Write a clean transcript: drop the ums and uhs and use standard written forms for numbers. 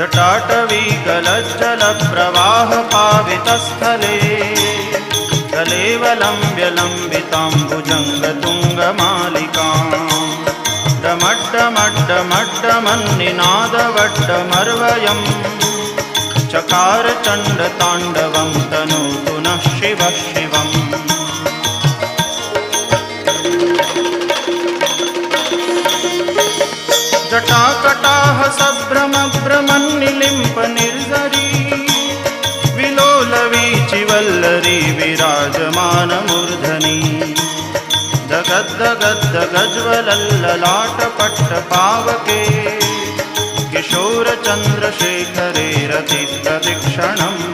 जटाटवीगलज्जलप्रवाहपावितस्थले कलेवलम्ब्य लम्बिताम्बुजङ्गतुङ्गमालिकाम् डमड्डमड्डमड्डमन्निनादवड्डमर्वयम् चकार चण्डताण्डवं तनोतु नः शिवः शिवम्। जटाकटाह सभ्रमभ्रमन्निलिम्प निर्झरी विलोलवीचिवल्लरी विराजमानमूर्धनि दगद्दगद्दगज्ज्वलल्ललाटपट्टपावके किशोरचन्द्रशेखरे रतिप्रतिक्षणम्